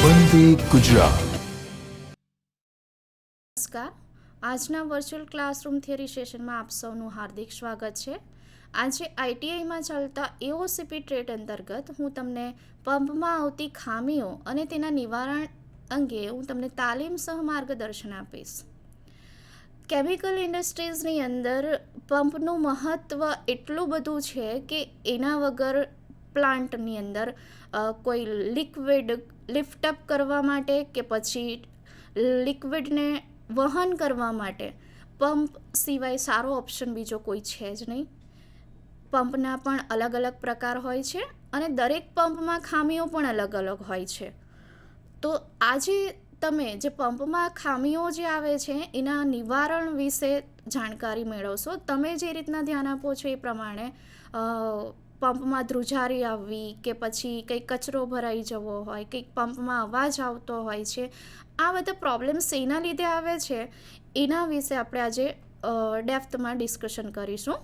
વંદે ગુજરાત. નમસ્કાર. આજના virtual classroom theory સેશનમાં આપ સૌનું હાર્દિક સ્વાગત છે. આજે આઈટીઆઈમાં ચાલતા એઓસીપી ટ્રેડ અંતર્ગત હું તમને પંપમાં આવતી ખામીઓ અને તેના નિવારણ અંગે હું તમને તાલીમ સહ માર્ગદર્શન આપીશ. કેમિકલ ઇન્ડસ્ટ્રીઝની અંદર પંપનું મહત્ત્વ એટલું બધું છે કે એના વગર પ્લાન્ટની અંદર કોઈ લિક્વિડ લિફ્ટઅપ કરવા માટે કે પછી લિક્વિડને વહન કરવા માટે પંપ સિવાય સારો ઓપ્શન બીજો કોઈ છે જ નહીં. પંપના પણ અલગ અલગ પ્રકાર હોય છે અને દરેક પંપમાં ખામીઓ પણ અલગ અલગ હોય છે. તો આજે તમે જે પંપમાં ખામીઓ જે આવે છે એના નિવારણ વિશે જાણકારી મેળવશો. તમે જે રીતના ધ્યાન આપો છો એ પ્રમાણે પંપમાં ધ્રુજારી આવવી કે પછી કંઈક કચરો ભરાઈ જવો હોય, કંઈક પંપમાં અવાજ આવતો હોય છે, આ બધા પ્રોબ્લેમ્સ એના લીધે આવે છે એના વિશે આપણે આજે ડેપ્થમાં ડિસ્કશન કરીશું.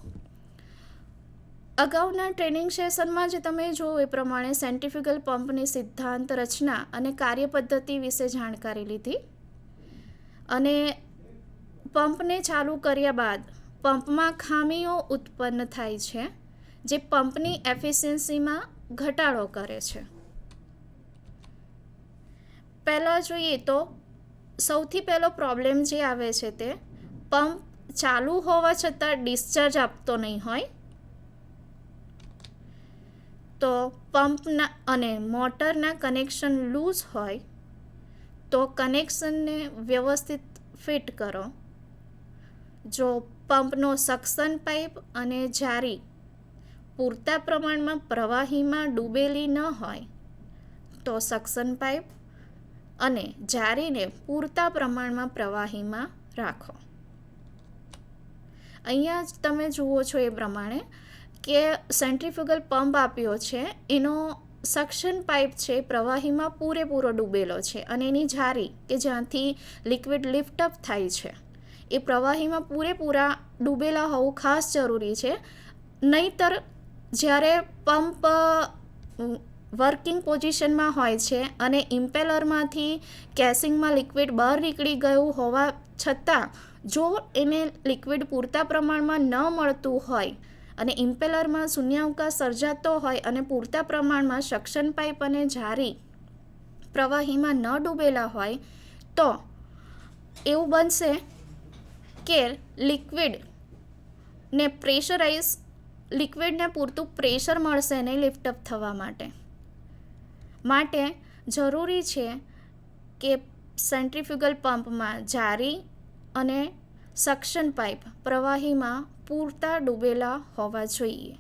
અગાઉના ટ્રેનિંગ સેશનમાં જે તમે જોયું એ પ્રમાણે સેન્ટ્રીફ્યુગલ પંપની સિદ્ધાંત, રચના અને કાર્યપદ્ધતિ વિશે જાણકારી લીધી અને પંપને ચાલુ કર્યા બાદ પંપમાં ખામીઓ ઉત્પન્ન થાય છે જે પંપની એફિશિયન્સીમાં ઘટાડો કરે છે. પહેલાં જોઈએ તો સૌથી પહેલો પ્રોબ્લેમ જે આવે છે તે પંપ ચાલુ હોવા છતાં ડિસ્ચાર્જ આપતો નહીં હોય. તો પંપના અને મોટરના કનેક્શન લૂઝ હોય તો કનેક્શનને વ્યવસ્થિત ફિટ કરો. જો પંપનો સક્શન પાઇપ અને જારી પૂરતા પ્રમાણમાં પ્રવાહીમાં ડૂબેલી ન હોય તો સક્શન પાઇપ અને જારીને પૂરતા પ્રમાણમાં પ્રવાહીમાં રાખો. અહીંયા જ તમે જુઓ છો એ પ્રમાણે કે સેન્ટ્રીફ્યુગલ પંપ આપ્યો છે એનો સક્શન પાઇપ છે પ્રવાહીમાં પૂરેપૂરો ડૂબેલો છે અને એની જારી કે જ્યાંથી લિક્વિડ લિફ્ટઅપ થાય છે એ પ્રવાહીમાં પૂરેપૂરા ડૂબેલા હોવું ખાસ જરૂરી છે. નહીંતર જ્યારે પંપ વર્કિંગ પોઝિશનમાં હોય છે અને ઇમ્પેલરમાંથી કેસિંગમાં લિક્વિડ બહાર નીકળી ગયું હોવા છતાં જો એને લિક્વિડ પૂરતા પ્રમાણમાં ન મળતું હોય અને ઇમ્પેલરમાં શૂન્યાવકાશ સર્જાતો હોય અને પૂરતા પ્રમાણમાં સક્શન પાઇપ અને જારી પ્રવાહીમાં ન ડૂબેલા હોય તો એવું બનશે કે લિક્વિડને પૂરતું પ્રેશર મળશે નહીં લિફ્ટઅપ થવા માટે જરૂરી છે કે સેન્ટ્રીફ્યુગલ પંપમાં જારી અને સક્શન પાઇપ પ્રવાહીમાં પૂરતા ડૂબેલા હોવા જોઈએ.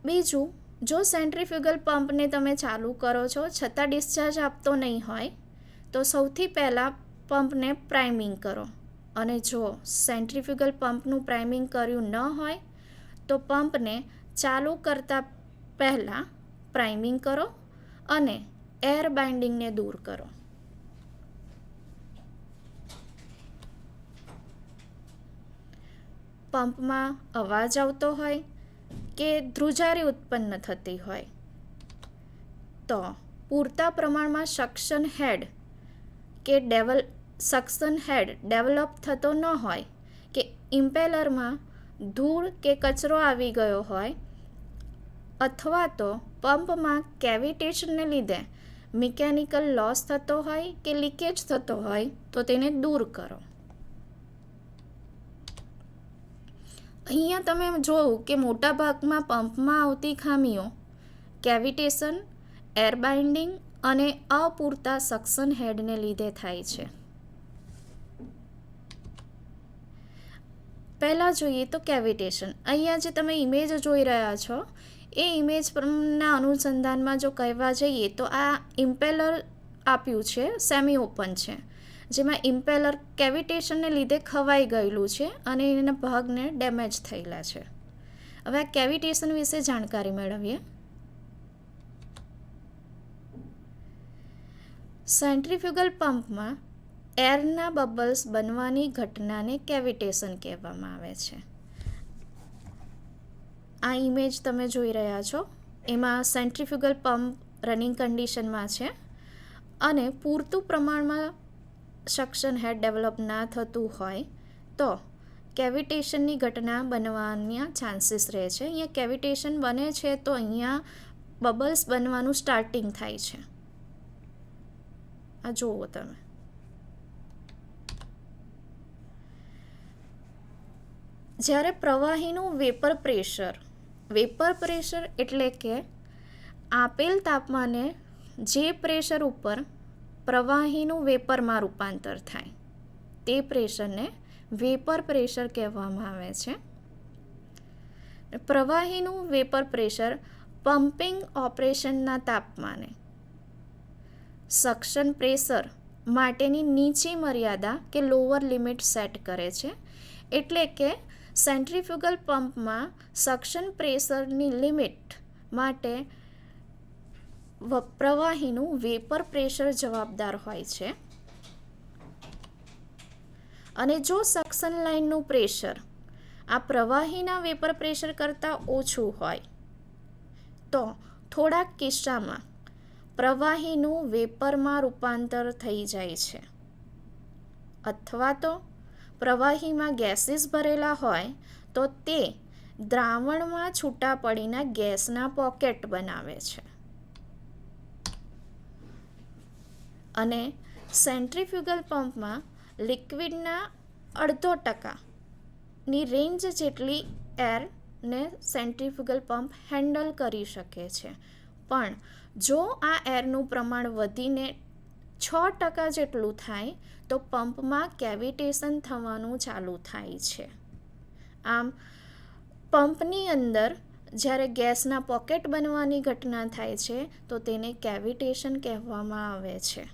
બીજું, જો સેન્ટ્રીફ્યુગલ પંપને તમે ચાલુ કરો છો છતાં ડિસ્ચાર્જ આપતો નહીં હોય તો સૌથી પહેલાં પંપને પ્રાઇમિંગ કરો અને જો સેન્ટ્રીફ્યુગલ પંપનું પ્રાઇમિંગ કર્યું ન હોય તો પંપને ચાલુ કરતાં પહેલાં પ્રાઇમિંગ કરો અને એર બાઇન્ડિંગને દૂર કરો. પંપમાં અવાજ આવતો હોય કે ધ્રુજારી ઉત્પન્ન થતી હોય તો પૂરતા પ્રમાણમાં સક્શન હેડ ડેવલપ થતો ન હોય કે ઇમ્પેલરમાં ધૂળ કે કચરો આવી ગયો હોય અથવા તો પંપમાં કેવિટેશનને લીધે મિકેનિકલ લોસ થતો હોય કે લીકેજ થતો હોય તો તેને દૂર કરો. અહીંયા તમે જોયું કે મોટાભાગમાં પંપમાં આવતી ખામીઓ કેવિટેશન, એર બાઇન્ડિંગ અને અપૂરતા સક્શન હેડને લીધે થાય છે. પહેલાં જોઈએ તો કેવિટેશન. અહીંયા જે તમે ઇમેજ જોઈ રહ્યા છો એ ઇમેજ ના અનુસંધાનમાં જો કહેવા જઈએ તો આ ઇમ્પેલર આપ્યું છે સેમી ઓપન છે જેમાં ઇમ્પેલર કેવિટેશનને લીધે ખવાઈ ગયેલું છે અને એના ભાગને ડેમેજ થયેલા છે. હવે આ કેવિટેશન વિશે જાણકારી મેળવીએ. સેન્ટ્રીફ્યુગલ પંપમાં એરના બબલ્સ બનવાની ઘટનાને કેવિટેશન કહેવામાં આવે છે. આ ઇમેજ તમે જોઈ રહ્યા છો એમાં સેન્ટ્રીફ્યુગલ પંપ રનિંગ કન્ડિશનમાં છે અને પૂરતું પ્રમાણમાં સક્શન હેડ ડેવલપ ના થતું હોય તો કેવિટેશનની ઘટના બનવાના ચાન્સીસ રહે છે. અહીંયા કેવિટેશન બને છે તો અહીંયા બબલ્સ બનવાનું સ્ટાર્ટિંગ થાય છે. આ જુઓ તમે. જ્યારે પ્રવાહીનું વેપર પ્રેશર એટલે કે આપેલ તાપમાને જે પ્રેશર ઉપર પ્રવાહીનું વેપરમાં રૂપાંતર થાય તે પ્રેશરને વેપર પ્રેશર કહેવામાં આવે છે. પ્રવાહીનું વેપર પ્રેશર પમ્પિંગ ઓપરેશનના તાપમાને સક્શન પ્રેશર માટેની નીચી મર્યાદા કે લોઅર લિમિટ સેટ કરે છે. એટલે કે સેન્ટ્રીફ્યુગલ પંપમાં સક્શન પ્રેશરની લિમિટ માટે પ્રવાહીનું વેપર પ્રેશર જવાબદાર હોય છે. અને જો સક્શન લાઇનનું પ્રેશર આ પ્રવાહીના વેપર પ્રેશર કરતાં ઓછું હોય તો થોડાક કિસ્સામાં પ્રવાહીનું વેપરમાં રૂપાંતર થઈ જાય છે. અથવા તો પ્રવાહીમાં ગેસીસ ભરેલા હોય તો તે દ્રાવણમાં છૂટા પડીને ગેસના પોકેટ બનાવે છે. અને સેન્ટ્રીફ્યુગલ પંપમાં લિક્વિડના 0.5% રેન્જ જેટલી એરને સેન્ટ્રીફ્યુગલ પંપ હેન્ડલ કરી શકે છે. પણ જો આ એરનું પ્રમાણ વધીને 6% જેટલું થાય તો પંપમાં કેવિટેશન થવાનું ચાલુ થાય છે. આમ પંપની અંદર જ્યારે ગેસના પોકેટ બનવાની ઘટના થાય છે તો તેને કેવિટેશન કહેવામાં આવે છે.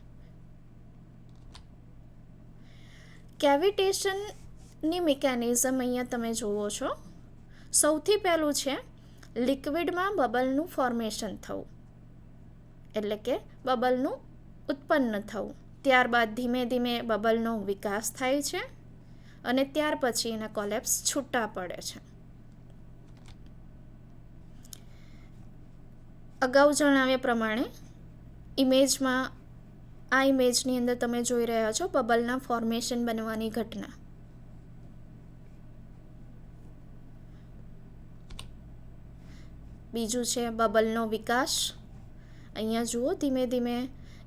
કેવિટેશનની મિકેનિઝમ અહીંયા તમે જુઓ છો. સૌથી પહેલું છે લિક્વિડમાં બબલનું ફોર્મેશન થવું, એટલે કે બબલનું ઉત્પન્ન થવું. ત્યારબાદ ધીમે ધીમે બબલનો વિકાસ થાય છે અને ત્યાર પછી એના કોલેપ્સ છૂટા પડે છે. અગાઉ જણાવ્યા પ્રમાણે આ ઇમેજની અંદર તમે જોઈ રહ્યા છો બબલના ફોર્મેશન બનવાની ઘટના. બીજું છે બબલનો વિકાસ. અહીંયા જુઓ ધીમે ધીમે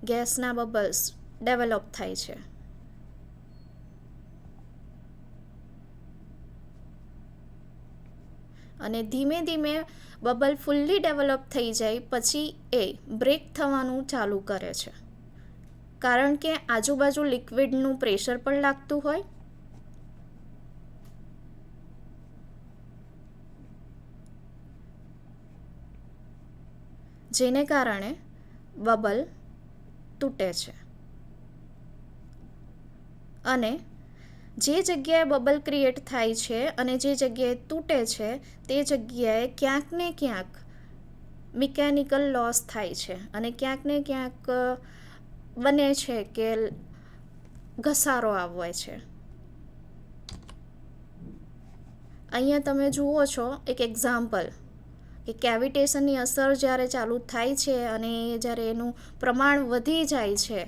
ગેસના બબલ્સ ડેવલપ થાય છે. અને ધીમે ધીમે બબલ ફૂલ્લી ડેવલપ થઈ જાય પછી એ બ્રેક થવાનું ચાલુ કરે છે, કારણ કે આજુબાજુ લિક્વિડનું પ્રેશર પણ લાગતું હોય. જેને કારણે બબલ તૂટે છે. અને જે જગ્યાએ બબલ ક્રિએટ થાય છે અને જે જગ્યાએ તૂટે છે તે જગ્યાએ ક્યાંક ને ક્યાંક મિકેનિકલ લોસ થાય છે અને ક્યાંક ને ક્યાંક બને છે કે ઘસારો આવે છે. અહીંયા તમે જુઓ છો એક એક્ઝામ્પલ કે કેવિટેશનની અસર જ્યારે ચાલુ થાય છે અને જ્યારે એનું પ્રમાણ વધી જાય છે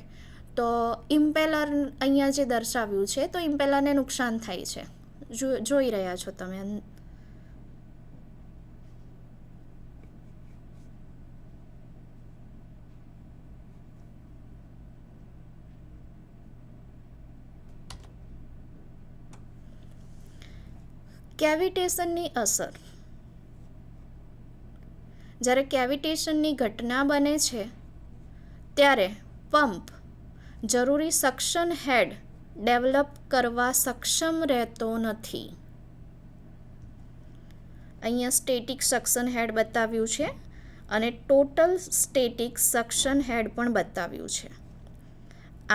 તો ઇમ્પેલર અહીંયા જે દર્શાવ્યું છે તો ઇમ્પેલરને નુકસાન થાય છે. જોઈ રહ્યા છો તમે. કેવિટેશનની અસર. જ્યારે કેવિટેશનની ઘટના બને છે ત્યારે પંપ જરૂરી સક્શન હેડ ડેવલપ કરવા સક્ષમ રહેતો નથી. અહીંયા સ્ટેટિક સક્શન હેડ બતાવ્યું છે અને ટોટલ સ્ટેટિક સક્શન હેડ પણ બતાવ્યું છે.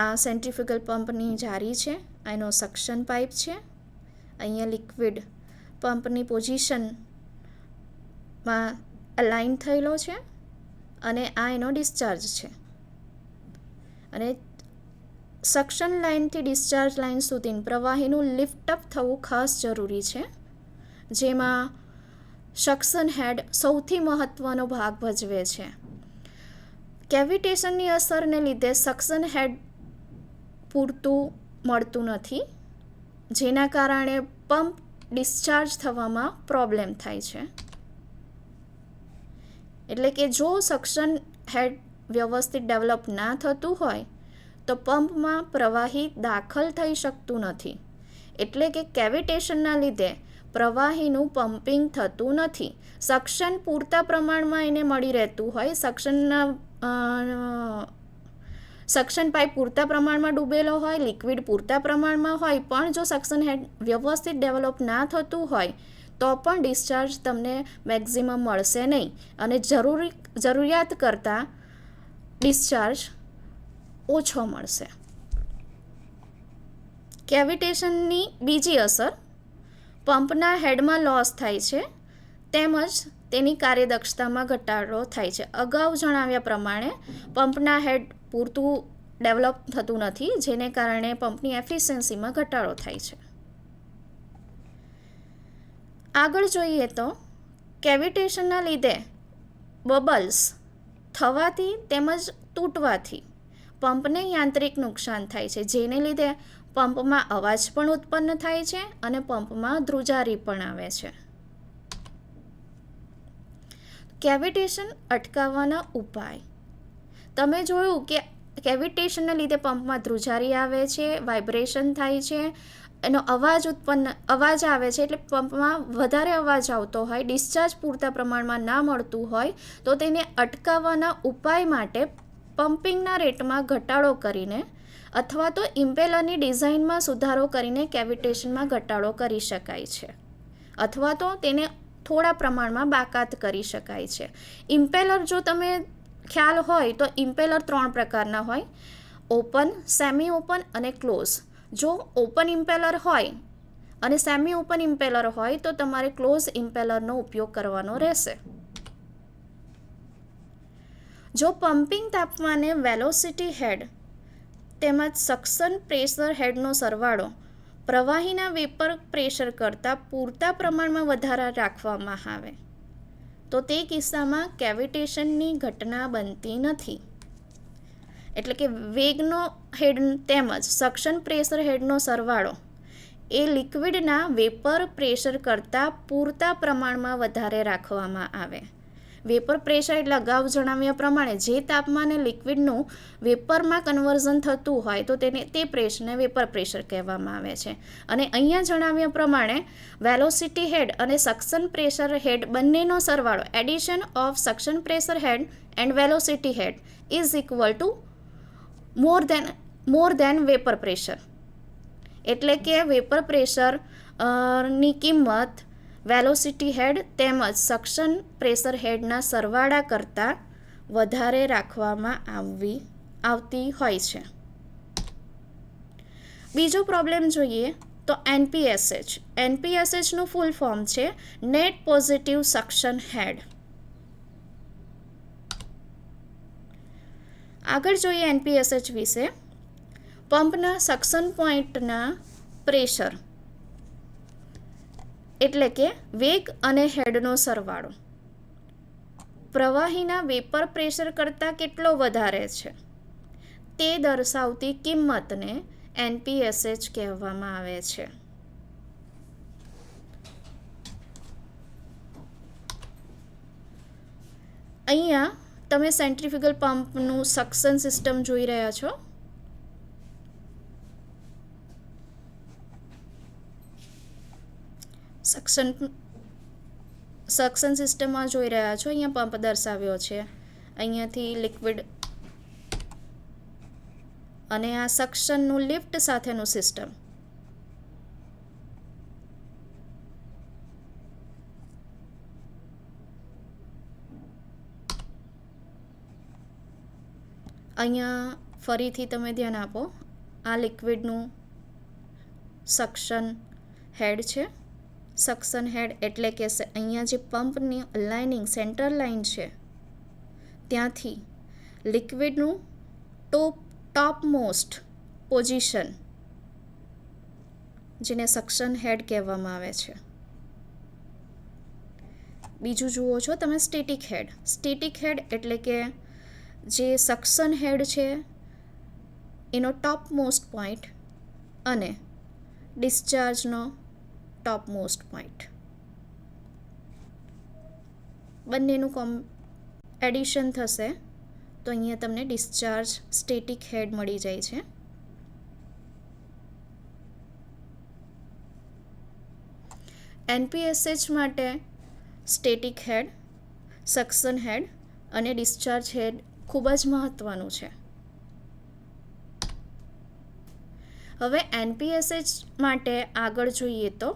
આ સેન્ટ્રીફ્યુગલ પંપની જારી છે, એનો સક્શન પાઇપ છે. અહીંયા લિક્વિડ પંપની પોઝિશનમાં અલાઇન થયેલો છે અને આ એનો ડિસ્ચાર્જ છે. અને સક્શન લાઇનથી ડિસ્ચાર્જ લાઇન સુધી પ્રવાહીનું લિફ્ટઅપ થવું ખાસ જરૂરી છે, જેમાં સક્શન હેડ સૌથી મહત્ત્વનો ભાગ ભજવે છે. કેવિટેશનની અસરને લીધે સક્શન હેડ પૂરતું મળતું નથી, જેના કારણે પંપ ડિસ્ચાર્જ થવામાં પ્રોબ્લેમ થાય છે. એટલે કે જો સક્શન હેડ વ્યવસ્થિત ડેવલપ ના થતું હોય તો પંપમાં પ્રવાહી દાખલ થઈ શકતું નથી. એટલે કે કેવિટેશનના લીધે પ્રવાહીનું પમ્પિંગ થતું નથી. સક્શન પૂરતા પ્રમાણમાં એને મળી રહેતું હોય, સક્શન પાઇપ પૂરતા પ્રમાણમાં ડૂબેલો હોય, લિક્વિડ પૂરતા પ્રમાણમાં હોય, પણ જો સક્શન હેડ વ્યવસ્થિત ડેવલપ ના થતું હોય તો પણ ડિસ્ચાર્જ તમને મેક્ઝિમમ મળશે નહીં અને જરૂરિયાત કરતાં ડિસ્ચાર્જ ઓછો મળશે. કેવિટેશનની બીજી અસર પંપના હેડમાં લોસ થાય છે તેમજ તેની કાર્યદક્ષતામાં ઘટાડો થાય છે. અગાઉ જણાવ્યા પ્રમાણે પંપના હેડ પૂરતું ડેવલપ થતું નથી, જેને કારણે પંપની એફિશિયન્સીમાં ઘટાડો થાય છે. આગળ જોઈએ તો કેવિટેશનના લીધે બબલ્સ થવાથી તેમજ તૂટવાથી પંપને યાંત્રિક નુકસાન થાય છે, જેને લીધે પંપમાં અવાજ પણ ઉત્પન્ન થાય છે અને પંપમાં ધ્રુજારી પણ આવે છે. કેવિટેશન અટકાવવાના ઉપાય. તમે જોયું કે કેવિટેશનને લીધે પંપમાં ધ્રુજારી આવે છે, વાઇબ્રેશન થાય છે, એનો અવાજ આવે છે, એટલે પંપમાં વધારે અવાજ આવતો હોય, ડિસ્ચાર્જ પૂરતા પ્રમાણમાં ના મળતું હોય તો તેને અટકાવવાના ઉપાય માટે પમ્પિંગના રેટમાં ઘટાડો કરીને અથવા તો ઇમ્પેલરની ડિઝાઇનમાં સુધારો કરીને કેવિટેશનમાં ઘટાડો કરી શકાય છે, અથવા તો તેને થોડા પ્રમાણમાં બાકાત કરી શકાય છે. ઇમ્પેલર જો તમે ખ્યાલ હોય તો ઇમ્પેલર 3 પ્રકારના હોય: ઓપન, સેમી ઓપન અને ક્લોઝ. જો ઓપન ઇમ્પેલર હોય અને સેમી ઓપન ઇમ્પેલર હોય તો તમારે ક્લોઝ ઇમ્પેલરનો ઉપયોગ કરવાનો રહેશે. જો પમ્પિંગ તાપમાને વેલોસિટી હેડ તેમજ સક્શન પ્રેશર હેડનો સરવાળો પ્રવાહીના વેપર પ્રેશર કરતાં પૂરતા પ્રમાણમાં વધારે રાખવામાં આવે તો તે કિસ્સામાં કેવિટેશનની ઘટના બનતી નથી. એટલે કે વેગનો હેડ તેમજ સક્શન પ્રેશર હેડનો સરવાળો એ લિક્વિડના વેપર પ્રેશર કરતાં પૂરતા પ્રમાણમાં વધારે રાખવામાં આવે. વેપર પ્રેશર એટલે અગાઉ જણાવ્યા પ્રમાણે જે તાપમાને લિક્વિડનું વેપરમાં કન્વર્ઝન થતું હોય તો તે પ્રેશરને વેપર પ્રેશર કહેવામાં આવે છે. અને અહીંયા જણાવ્યા પ્રમાણે વેલોસિટી હેડ અને સક્શન પ્રેશર હેડ બંનેનો સરવાળો, addition of suction pressure head and velocity head is equal to more than vapour pressure. એટલે કે વેપર પ્રેશરની કિંમત વેલોસિટી હેડ તેમજ સક્શન પ્રેશર હેડના સરવાળા કરતાં વધારે રાખવામાં આવતી હોય છે. બીજો પ્રોબ્લેમ જોઈએ તો NPSH. NPSHનું ફૂલ ફોર્મ છે નેટ પોઝિટિવ સક્શન હેડ. આગળ જોઈએ NPSH વિશે. પંપના સક્શન પોઈન્ટના પ્રેશર એટલે કે વેગ અને હેડનો સરવાળો પ્રવાહીના વેપર પ્રેશર કરતાં કેટલો વધારે છે તે દર્શાવતી કિંમતને NPSH કહેવામાં આવે છે. અહીંયા તમે સેન્ટ્રીફ્યુગલ પંપનું સક્શન સિસ્ટમ જોઈ રહ્યા છો. સક્શન સિસ્ટમમાં જોઈ રહ્યા છો, અહીંયા પંપ દર્શાવ્યો છે. અહીંયાથી લિક્વિડ અને આ સક્શનનું લિફ્ટ સાથેનું સિસ્ટમ. અહીંયા ફરીથી તમે ધ્યાન આપો, આ લિક્વિડનું સક્શન હેડ છે. સક્શન હેડ એટલે કે અહીંયા જે પંપની લાઇનિંગ સેન્ટર લાઇન છે ત્યાંથી લિક્વિડનું ટોપમોસ્ટ પોઝિશન, જેને સક્શન હેડ કહેવામાં આવે છે, બીજું જુઓ છો તમે સ્ટેટિક હેડ. સ્ટેટિક હેડ એટલે કે જે સક્શન હેડ છે એનો ટોપ મોસ્ટ પોઈન્ટ અને ડિસ્ચાર્જનો ટોપ મોસ્ટ પોઈન્ટ બંનેનું એડિશન થશે તો અહીંયા તમને ડિસ્ચાર્જ સ્ટેટિક હેડ મળી જાય છે. NPSH માટે સ્ટેટિક હેડ, સક્શન હેડ અને ડિસ્ચાર્જ હેડ ખૂબ જ મહત્ત્વનું છે. હવે NPSH માટે આગળ જોઈએ તો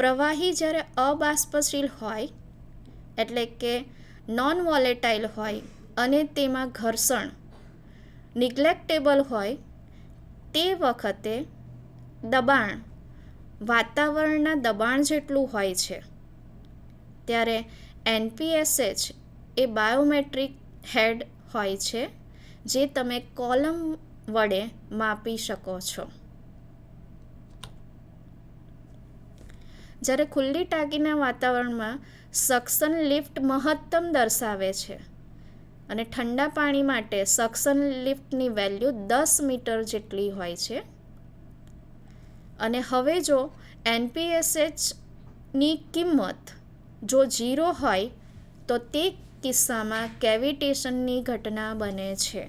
પ્રવાહી જ્યારે અબાષ્પશીલ હોય એટલે કે નોન વોલેટાઇલ હોય અને તેમાં ઘર્ષણ નિગ્લેક્ટેબલ હોય તે વખતે દબાણ વાતાવરણના દબાણ જેટલું હોય છે ત્યારે NPSH એ બાયોમેટ્રિક હેડ હોય છે જે તમે કોલમ વડે માપી શકો છો. જ્યારે ખુલ્લી ટાંકીના વાતાવરણમાં સક્શન લિફ્ટ મહત્તમ દર્શાવે છે અને ઠંડા પાણી માટે સક્શન લિફ્ટની વેલ્યુ 10 મીટર જેટલી હોય છે. અને હવે જો NPSHની કિંમત જો 0 હોય તો તે કિસ્સામાં કેવિટેશનની ઘટના બને છે.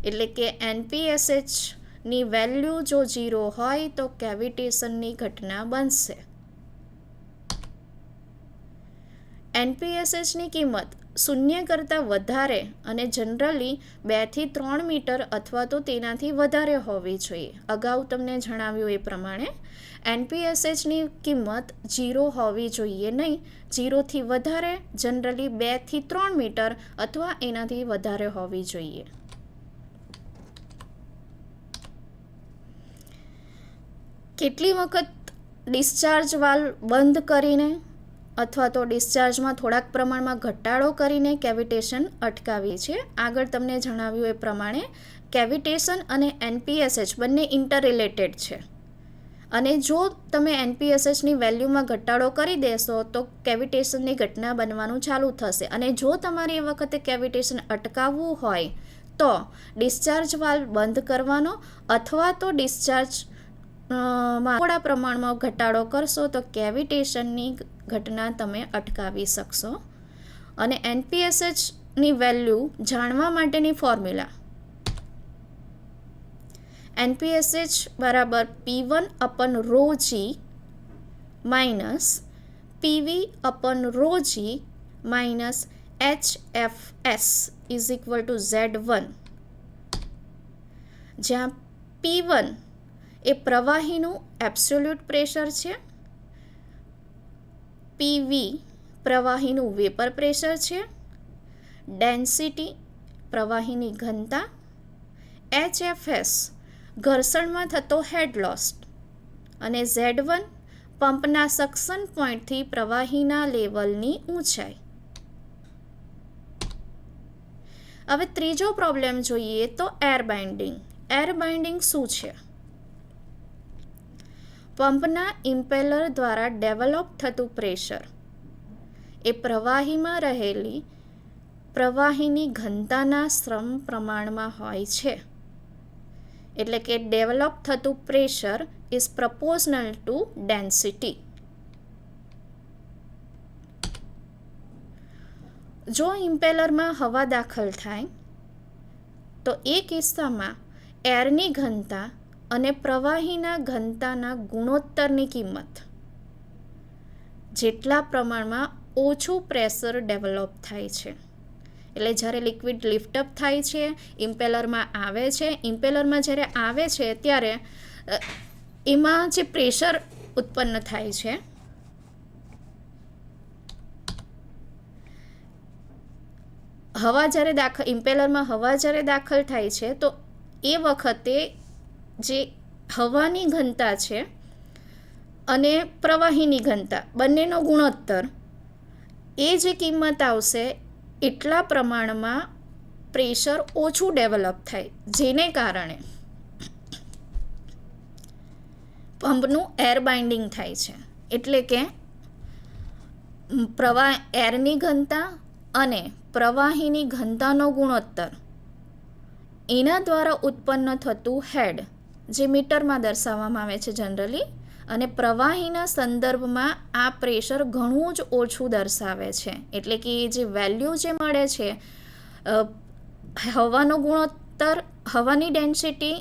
એટલે કે NPSHની વેલ્યુ જો 0 હોય તો કેવિટેશનની ઘટના બનશે. NPSHની કિંમત 0 કરતાં વધારે અને જનરલી 2 થી 3 મીટર અથવા તો તેનાથી વધારે હોવી જોઈએ. અગાઉ તમને જણાવ્યું એ પ્રમાણે NPSHની કિંમત 0 હોવી જોઈએ નહીં. 0 થી વધારે જનરલી 2 થી 3 મીટર અથવા એનાથી વધારે હોવી જોઈએ. કેટલી વખત ડિસ્ચાર્જ વાલ્વ બંધ કરીને અથવા તો ડિસ્ચાર્જમાં થોડાક પ્રમાણમાં ઘટાડો કરીને કેવિટેશન અટકાવી છે. આગળ તમને જણાવ્યું એ પ્રમાણે કેવિટેશન અને NPSH બંને ઇન્ટર રિલેટેડ છે અને જો તમે NPSHની વેલ્યુમાં ઘટાડો કરી દેશો તો કેવિટેશનની ઘટના બનવાનું ચાલુ થશે અને જો તમારે એ વખતે કેવિટેશન અટકાવવું હોય તો ડિસ્ચાર્જ વાલ્વ બંધ કરવાનો અથવા તો ડિસ્ચાર્જ થોડા પ્રમાણમાં ઘટાડો કરશો તો કેવિટેશનની ઘટના તમે અટકાવી શકશો. અને NPSHની વેલ્યુ જાણવા માટેની ફોર્મ્યુલા NPSH બરાબર P1/ρg minus PV/ρg minus HFS is equal two Z1, જ્યાં P1 એ પ્રવાહીનું એબ્સોલ્યુટ પ્રેશર છે, PV પ્રવાહીનું વેપર પ્રેશર છે, ડેન્સિટી પ્રવાહીની ઘનતા, HFS ઘર્ષણમાં થતો હેડ લોસ અને Z1 પંપના સક્શન પોઈન્ટથી પ્રવાહીના લેવલની ઊંચાઈ. હવે ત્રીજો પ્રોબ્લેમ જોઈએ તો એર બાઇન્ડિંગ. એર બાઇન્ડિંગ શું છે? પંપના ઇમ્પેલર દ્વારા ડેવલપ થતું પ્રેશર એ પ્રવાહીમાં રહેલી પ્રવાહીની ઘનતાના શ્રમ પ્રમાણમાં હોય છે. એટલે કે ડેવલપ થતું પ્રેશર ઇઝ પ્રપોઝનલ ટુ ડેન્સિટી. જો ઇમ્પેલરમાં હવા દાખલ થાય તો એ કિસ્સામાં એરની ઘનતા અને પ્રવાહીના ઘનતાના ગુણોત્તરની કિંમત જેટલા પ્રમાણમાં ઓછું પ્રેશર ડેવલપ થાય છે. એટલે જ્યારે લિક્વિડ લિફ્ટઅપ થાય છે, ઇમ્પેલરમાં આવે છે, ઇમ્પેલરમાં જ્યારે આવે છે ત્યારે એમાં જે પ્રેશર ઉત્પન્ન થાય છે ઇમ્પેલરમાં હવા જ્યારે દાખલ થાય છે તો એ વખતે જે હવાની ઘનતા છે અને પ્રવાહીની ઘનતા બંનેનો ગુણોત્તર એ જે કિંમત આવશે એટલા પ્રમાણમાં પ્રેશર ઓછું ડેવલપ થાય, જેને કારણે પંપનું એર બાઇન્ડિંગ થાય છે. એટલે કે પ્રવાહ એરની ઘનતા અને પ્રવાહીની ઘનતાનો ગુણોત્તર એના દ્વારા ઉત્પન્ન થતું હેડ, જે મીટરમાં દર્શાવવામાં આવે છે જનરલી, અને પ્રવાહીના સંદર્ભમાં આ પ્રેશર ઘણું જ ઓછું દર્શાવે છે. એટલે કે એ જે વેલ્યુ જે મળે છે, હવાનો ગુણોત્તર, હવાની ડેન્સિટી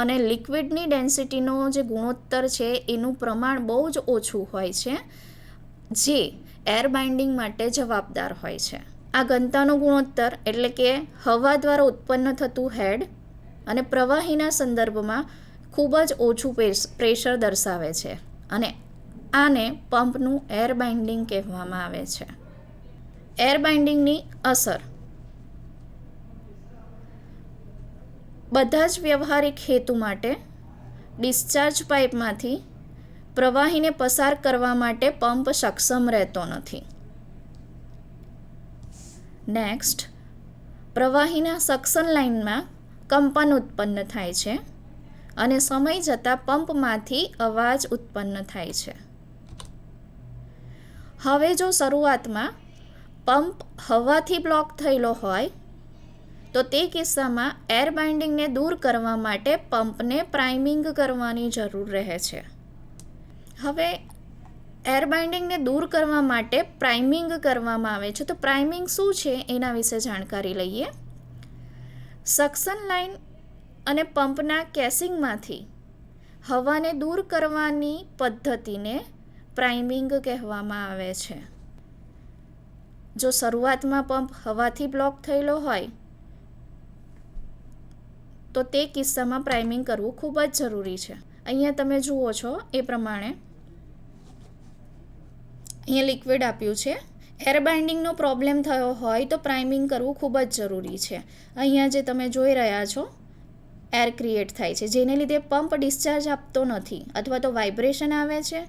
અને લિક્વિડની ડેન્સિટીનો જે ગુણોત્તર છે એનું પ્રમાણ બહુ જ ઓછું હોય છે, જે એર બાઇન્ડિંગ માટે જવાબદાર હોય છે. આ ઘનતાનો ગુણોત્તર એટલે કે હવા દ્વારા ઉત્પન્ન થતું હેડ અને પ્રવાહીના સંદર્ભમાં ખૂબ જ ઓછું પ્રેશર દર્શાવે છે, અને આને પંપનું એર બાઇન્ડિંગ કહેવામાં આવે છે. એર બાઇન્ડિંગની અસર બધા જ વ્યવહારિક હેતુ માટે ડિસ્ચાર્જ પાઇપમાંથી પ્રવાહીને પસાર કરવા માટે પંપ સક્ષમ રહેતો નથી. નેક્સ્ટ, પ્રવાહીના સક્શન લાઇનમાં કંપન ઉત્પન્ન થાય છે અને સમય જતાં પંપમાંથી અવાજ ઉત્પન્ન થાય છે. હવે જો શરૂઆતમાં પંપ હવાથી બ્લોક થયેલો હોય તો તે કિસ્સામાં એર બાઇન્ડિંગને દૂર કરવા માટે પંપને પ્રાઇમિંગ કરવાની જરૂર રહે છે. હવે એર બાઇન્ડિંગને દૂર કરવા માટે પ્રાઇમિંગ કરવામાં આવે છે. તો પ્રાઇમિંગ શું છે એના વિશે જાણકારી લઈએ. સક્શન લાઇન અને પંપના કેસિંગમાંથી હવાને દૂર કરવાની પદ્ધતિને પ્રાઇમિંગ કહેવામાં આવે છે. જો શરૂઆતમાં પંપ હવાથી બ્લોક થયેલો હોય તો તે કિસ્સામાં પ્રાઇમિંગ કરવું ખૂબ જ જરૂરી છે. અહીંયા તમે જુઓ છો એ પ્રમાણે અહીંયા લિક્વિડ આપ્યું છે. એર બાઇન્ડિંગનો પ્રોબ્લેમ થયો હોય તો પ્રાઇમિંગ કરવું ખૂબ જ જરૂરી છે. અહીંયા જે તમે જોઈ રહ્યા છો, એર ક્રિએટ થાય છે, જેને લીધે પંપ ડિસ્ચાર્જ આપતો નથી, અથવા તો વાઇબ્રેશન આવે છે,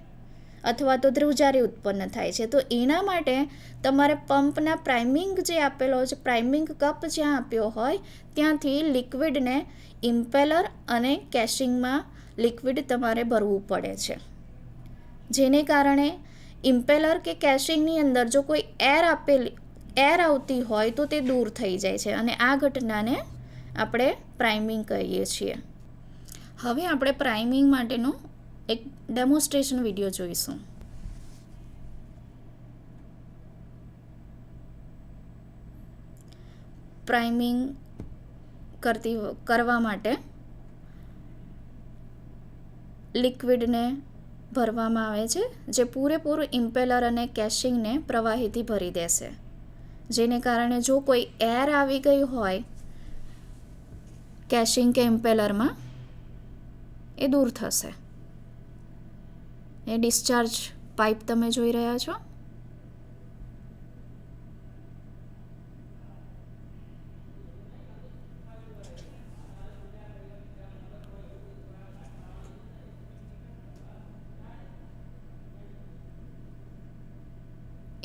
અથવા તો ધ્રુજારી ઉત્પન્ન થાય છે. તો એના માટે તમારે પંપના પ્રાઇમિંગ જે આપેલો છે, પ્રાઇમિંગ કપ જ્યાં આપ્યો હોય ત્યાંથી લિક્વિડને ઇમ્પેલર અને કેશિંગમાં લિક્વિડ તમારે ભરવું પડે છે. જેને કારણે ઇમ્પેલર કે કેશિંગની અંદર જો કોઈ એર આવતી હોય તો તે દૂર થઈ જાય છે, અને આ ઘટનાને આપણે પ્રાઇમિંગ કહીએ છીએ. હવે આપણે પ્રાઇમિંગ માટેનો એક ડેમોન્સ્ટ્રેશન વિડીયો જોઈશું. પ્રાઇમિંગ કરવા માટે લિક્વિડને ભરવામાં આવે છે, જે પૂરેપૂરું ઇમ્પેલર અને કેશિંગને પ્રવાહીથી ભરી દેશે. જેને કારણે જો કોઈ એર આવી ગઈ હોય કેશિંગ કે ઇમ્પેલરમાં, એ દૂર થશે. એ ડિસ્ચાર્જ પાઇપ તમે જોઈ રહ્યા છો.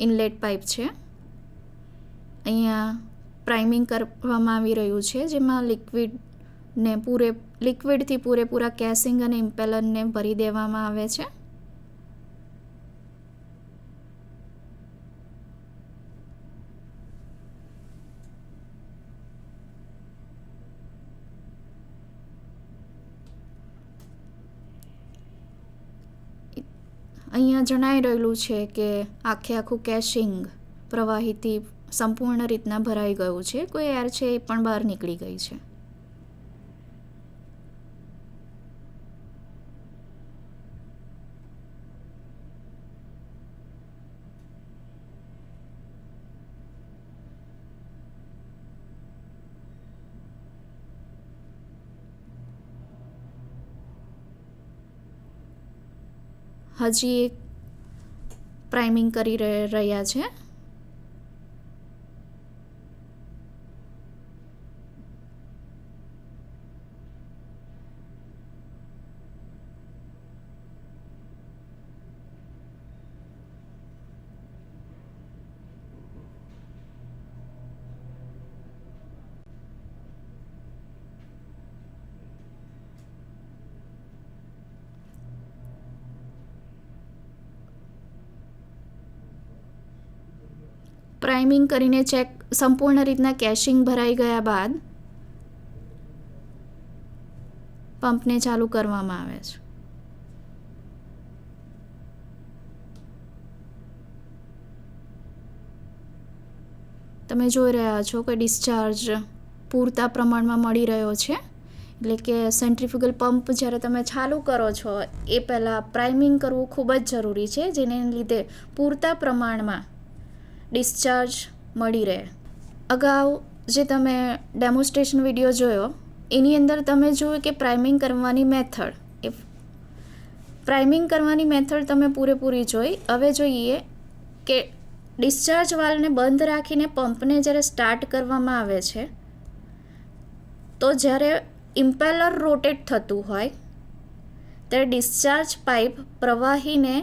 ઇનલેટ પાઇપ છે. અહીંયા પ્રાઇમિંગ કરવામાં આવી રહ્યું છે, જેમાં લિક્વિડથી પૂરેપૂરા કેસિંગ અને ઇમ્પેલરને ભરી દેવામાં આવે છે. અહીંયા જણાઈ રહેલું છે કે આખું કેશિંગ પ્રવાહીથી સંપૂર્ણ રીતના ભરાઈ ગયું છે. કોઈ એર છે એ પણ બહાર નીકળી ગઈ છે. હજી એક પ્રાઇમિંગ કરી રહ્યા છે. પ્રાઇમિંગ કરીને ચેક સંપૂર્ણ રીતના કેશિંગ ભરાઈ ગયા બાદ પંપને ચાલુ કરવામાં આવે છે. તમે જોઈ રહ્યા છો કે ડિસ્ચાર્જ પૂરતા પ્રમાણમાં મળી રહ્યો છે. એટલે કે સેન્ટ્રીફ્યુગલ પંપ જ્યારે તમે ચાલુ કરો છો એ પહેલાં પ્રાઇમિંગ કરવું ખૂબ જ જરૂરી છે, જેને લીધે પૂરતા પ્રમાણમાં ડિસ્ચાર્જ મળી રહે. અગાઉ જે તમે ડેમોન્સ્ટ્રેશન વિડીયો જોયો એની અંદર તમે જોયું કે પ્રાઇમિંગ કરવાની મેથડ તમે પૂરેપૂરી જોઈ. હવે જોઈએ કે ડિસ્ચાર્જ વાલ્વને બંધ રાખીને પંપને જ્યારે સ્ટાર્ટ કરવામાં આવે છે તો જ્યારે ઇમ્પેલર રોટેટ થતું હોય ત્યારે ડિસ્ચાર્જ પાઇપ પ્રવાહીને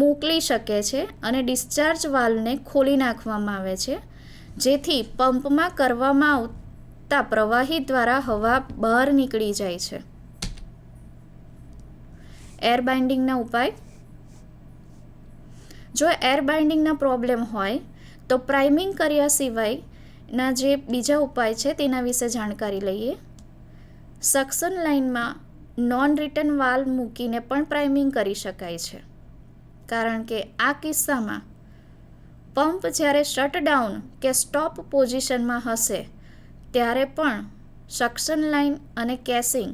મોકલી શકે છે અને ડિસ્ચાર્જ વાલ્વને ખોલી નાખવામાં આવે છે, જેથી પંપમાં કરવામાં આવતા પ્રવાહી દ્વારા હવા બહાર નીકળી જાય છે. એર બાઇન્ડિંગના ઉપાય. જો એર બાઇન્ડિંગના પ્રોબ્લેમ હોય તો પ્રાઇમિંગ કર્યા સિવાયના જે બીજા ઉપાય છે તેના વિશે જાણકારી લઈએ. સક્શન લાઇનમાં નોન રિટર્ન વાલ્વ મૂકીને પણ પ્રાઇમિંગ કરી શકાય છે, કારણ કે આ કિસ્સામાં પંપ જ્યારે શટડાઉન કે સ્ટોપ પોઝિશનમાં હશે ત્યારે પણ સક્શન લાઇન અને કેસિંગ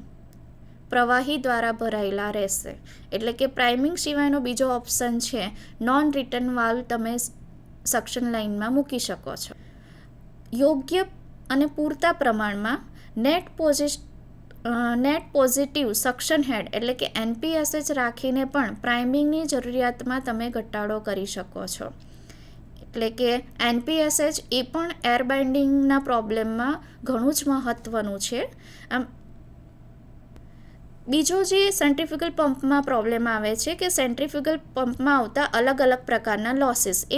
પ્રવાહી દ્વારા ભરાયેલા રહેશે. એટલે કે પ્રાઇમિંગ સિવાયનો બીજો ઓપ્શન છે નોન રિટર્ન વાલ્વ તમે સક્શન લાઇનમાં મૂકી શકો છો. યોગ્ય અને પૂરતા પ્રમાણમાં નેટ પોઝિટિવ સક્શન હેડ એટલે કે NPSH રાખીને પણ પ્રાઇમિંગની જરૂરિયાતમાં તમે ઘટાડો કરી શકો છો. એટલે કે NPSH એ પણ એર બાઇન્ડિંગના પ્રોબ્લેમમાં ઘણું જ મહત્ત્વનું છે. આમ બીજો જે સેન્ટ્રીફ્યુગલ પંપમાં પ્રોબ્લેમ આવે છે કે સેન્ટ્રીફ્યુગલ પંપમાં આવતા અલગ અલગ પ્રકારના લોસીસ. એ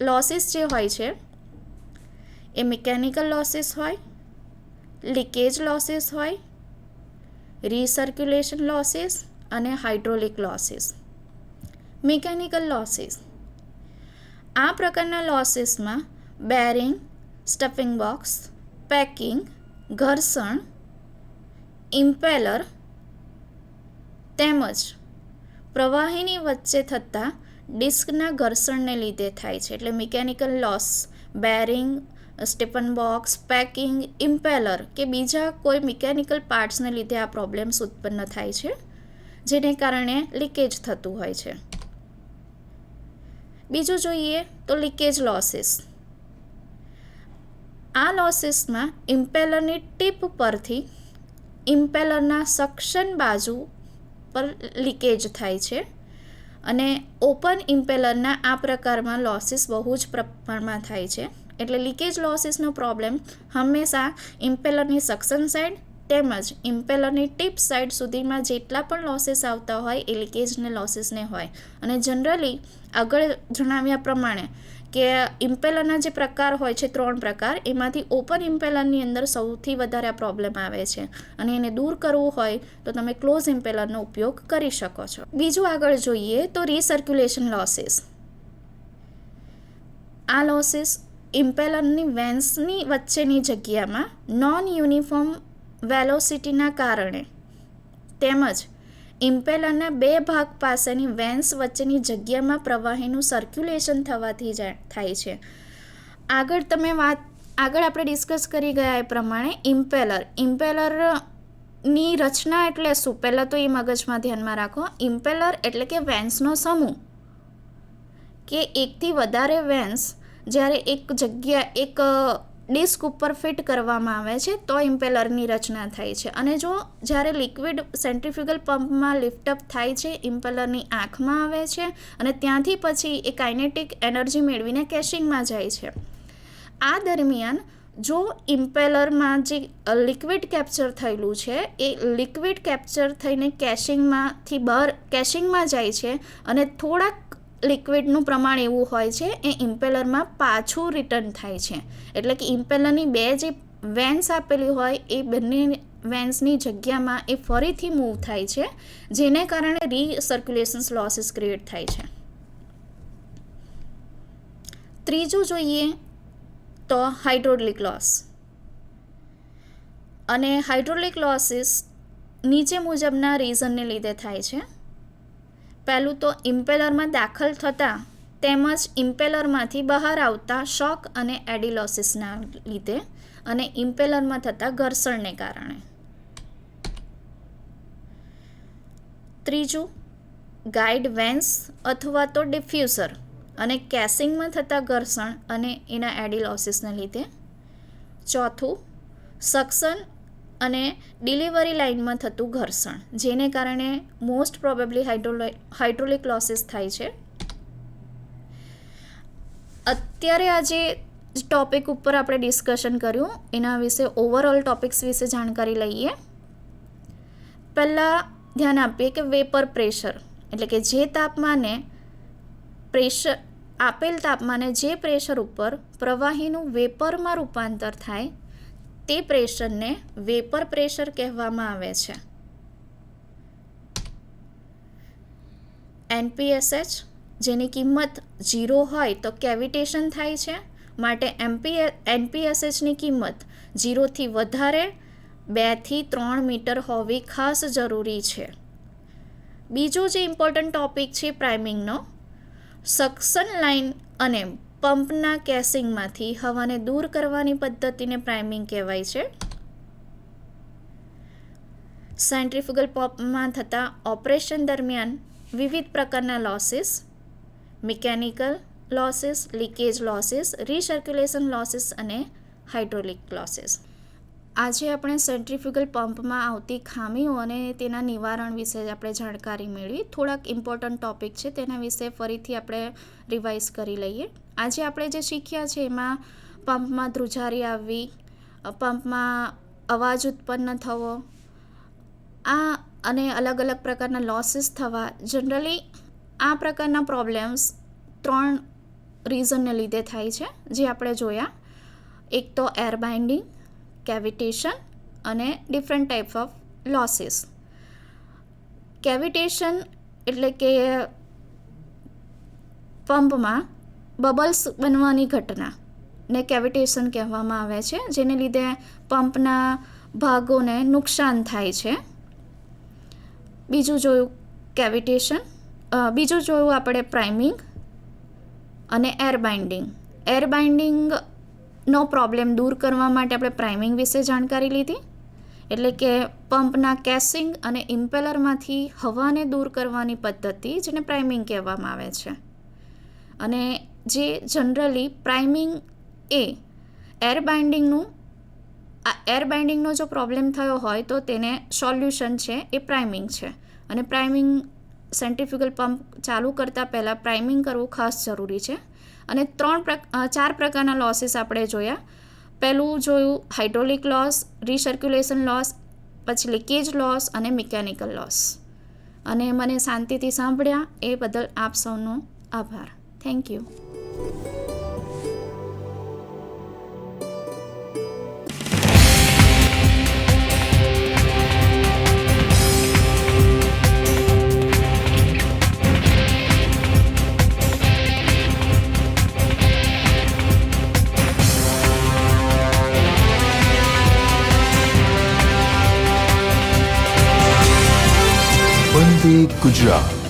લોસીસ જે હોય છે એ મિકેનિકલ લોસીસ હોય, લીકેજ લોસીસ હોય, રીસર્ક્યુલેશન લોસીસ અને હાઇડ્રોલિક લોસીસ. Mechanical losses. આ પ્રકારના લોસીસમાં બેરિંગ, સ્ટફિંગ બોક્સ, પેકિંગ, ઘર્ષણ, ઇમ્પેલર તેમજ પ્રવાહીની વચ્ચે થતા ડિસ્કના ઘર્ષણને લીધે થાય છે. એટલે mechanical loss bearing, Stephen box, packing, impeller કે બીજા કોઈ મિકેનિકલ પાર્ટ્સને લીધે આ પ્રોબ્લેમ્સ ઉત્પન્ન થાય છે, જેને કારણે લીકેજ થતું હોય છે. બીજું જોઈએ તો લીકેજ લોસીસ. આ લોસીસમાં ઇમ્પેલરની ટીપ પરથી ઇમ્પેલરના સક્શન બાજુ પર લીકેજ થાય છે અને ઓપન ઇમ્પેલરના આ પ્રકારમાં લોસીસ બહુ જ પ્રમાણમાં થાય છે. એટલે લીકેજ લોસીસનો પ્રોબ્લેમ હંમેશા ઇમ્પેલરની સક્શન સાઇડ તેમજ ઇમ્પેલરની ટીપ સાઇડ સુધીમાં જેટલા પણ લોસીસ આવતા હોય એ લીકેજને લોસીસને હોય. અને જનરલી આગળ જણાવ્યા પ્રમાણે કે ઇમ્પેલરના જે પ્રકાર હોય છે 3 પ્રકાર, એમાંથી ઓપન ઇમ્પેલરની અંદર સૌથી વધારે આ પ્રોબ્લેમ આવે છે અને એને દૂર કરવું હોય તો તમે ક્લોઝ ઇમ્પેલરનો ઉપયોગ કરી શકો છો. બીજું આગળ જોઈએ તો રીસર્ક્યુલેશન લોસીસ. આ લોસીસ ઇમ્પેલરની વેન્સની વચ્ચેની જગ્યામાં નોન યુનિફોર્મ વેલોસિટીના કારણે તેમજ ઇમ્પેલરના 2 ભાગ પાસેની વેન્સ વચ્ચેની જગ્યામાં પ્રવાહીનું સર્ક્યુલેશન થવાથી થાય છે. આગળ આપણે ડિસ્કસ કરી ગયા એ પ્રમાણે ઇમ્પેલરની રચના એટલે શું, પહેલાં તો એ મગજમાં ધ્યાનમાં રાખો. ઇમ્પેલર એટલે કે વેન્સનો સમૂહ, કે એકથી વધારે વેન્સ જ્યારે એક ડિસ્ક ઉપર ફિટ કરવામાં આવે છે તો ઇમ્પેલરની રચના થાય છે. અને જો જ્યારે લિક્વિડ સેન્ટ્રીફ્યુગલ પંપમાં લિફ્ટઅપ થાય છે, ઇમ્પેલરની આંખમાં આવે છે અને ત્યાંથી પછી એ કાઇનેટિક એનર્જી મેળવીને કેશિંગમાં જાય છે. આ દરમિયાન જો ઇમ્પેલરમાં જે લિક્વિડ કેપ્ચર થયેલું છે એ લિક્વિડ કેપ્ચર થઈને કેશિંગમાં જાય છે અને થોડાક લિક્વિડનું પ્રમાણ એવું હોય છે એ ઇમ્પેલરમાં પાછું રિટર્ન થાય છે. એટલે કે ઇમ્પેલરની 2 જે વેન્સ આપેલી હોય એ બંને વેન્સની જગ્યામાં એ ફરીથી મૂવ થાય છે, જેને કારણે રીસર્ક્યુલેશન લોસીસ ક્રિએટ થાય છે. ત્રીજું જોઈએ તો હાઇડ્રોલિક લોસ. અને હાઇડ્રોલિક લોસીસ નીચે મુજબના રીઝનને લીધે થાય છે. પહેલું તો ઇમ્પેલરમાં દાખલ થતાં તેમજ ઇમ્પેલરમાંથી બહાર આવતા શોક અને એડી લોસીસના લીધે અને ઇમ્પેલરમાં થતા ઘર્ષણને કારણે. ત્રીજું ગાઈડ વેન્સ અથવા તો ડિફ્યુઝર અને કેસિંગમાં થતા ઘર્ષણ અને એના એડી લોસીસને લીધે. ચોથું સક્શન અને ડિલિવરી લાઇનમાં થતું ઘર્ષણ, જેને કારણે મોસ્ટ પ્રોબેબલી હાઇડ્રોલિક લોસીસ થાય છે. અત્યારે આ જે ટોપિક ઉપર આપણે ડિસ્કશન કર્યું એના વિશે ઓવરઓલ ટોપિક્સ વિશે જાણકારી લઈએ. પહેલાં ધ્યાન આપીએ કે વેપર પ્રેશર એટલે કે જે તાપમાને આપેલ તાપમાને જે પ્રેશર ઉપર પ્રવાહીનું વેપરમાં રૂપાંતર થાય તે પ્રેશરને વેપર પ્રેશર કહેવામાં આવે છે. NPSH જેની કિંમત 0 હોય તો કેવિટેશન થાય છે, માટે NPSHની કિંમત 0થી વધારે 2 થી 3 મીટર હોવી ખાસ જરૂરી છે. બીજો જે ઇમ્પોર્ટન્ટ ટોપિક છે પ્રાઇમિંગનો, સક્શન લાઇન અને પંપના કેસિંગમાંથી હવાને દૂર કરવાની પદ્ધતિને પ્રાઇમિંગ કહેવાય છે. સેન્ટ્રીફ્યુગલ પંપમાં થતા ઓપરેશન દરમિયાન વિવિધ પ્રકારના losses, mechanical losses, leakage losses, recirculation losses અને હાઇડ્રોલિક લોસીસ. આજે આપણે સેન્ટ્રીફ્યુગલ પંપમાં આવતી ખામીઓ અને તેના નિવારણ વિશે આપણે જાણકારી મેળવી. થોડાક ઇમ્પોર્ટન્ટ ટોપિક છે તેના વિશે ફરીથી આપણે રિવાઇઝ કરી લઈએ. આજે આપણે જે શીખ્યા છે એમાં પંપમાં ધ્રુજારી આવવી, પંપમાં અવાજ ઉત્પન્ન થવો, આ અને અલગ અલગ પ્રકારના લોસીસ થવા. જનરલી આ પ્રકારના પ્રોબ્લેમ્સ 3 રીઝનને લીધે થાય છે જે આપણે જોયા. એક તો એર બાઇન્ડિંગ, કેવિટેશન અને ડિફરન્ટ ટાઈપ ઓફ લોસીસ. કેવિટેશન એટલે કે પંપમાં બબલ્સ બનવાની ઘટના ને કેવિટેશન કહેવામાં આવે છે, જેને લીધે પંપના ભાગોને નુકસાન થાય છે. બીજું જોયું કેવિટેશન. બીજું જોયું આપણે પ્રાઇમિંગ અને એર બાઇન્ડિંગ. એર બાઇન્ડિંગનો પ્રોબ્લેમ દૂર કરવા માટે આપણે પ્રાઇમિંગ વિશે જાણકારી લીધી, એટલે કે પંપના કેસિંગ અને ઇમ્પેલરમાંથી હવાને દૂર કરવાની પદ્ધતિ, જેને પ્રાઇમિંગ કહેવામાં આવે છે. અને જે જનરલી પ્રાઇમિંગ એ એર બાઇન્ડિંગનો જો પ્રોબ્લેમ થયો હોય તો તેને સોલ્યુશન છે એ પ્રાઇમિંગ છે. અને પ્રાઇમિંગ સેન્ટ્રીફ્યુગલ પંપ ચાલુ કરતાં પહેલાં પ્રાઇમિંગ કરવું ખાસ જરૂરી છે. અને 4 પ્રકારના લોસીસ આપણે જોયા. પહેલું જોયું હાઇડ્રોલિક લોસ, રિસર્ક્યુલેશન લોસ, પછી લીકેજ લોસ અને મિકેનિકલ લોસ. અને મને શાંતિથી સાંભળ્યા એ બદલ આપ સૌનો આભાર. Thank you. વંદે ગુજરાત.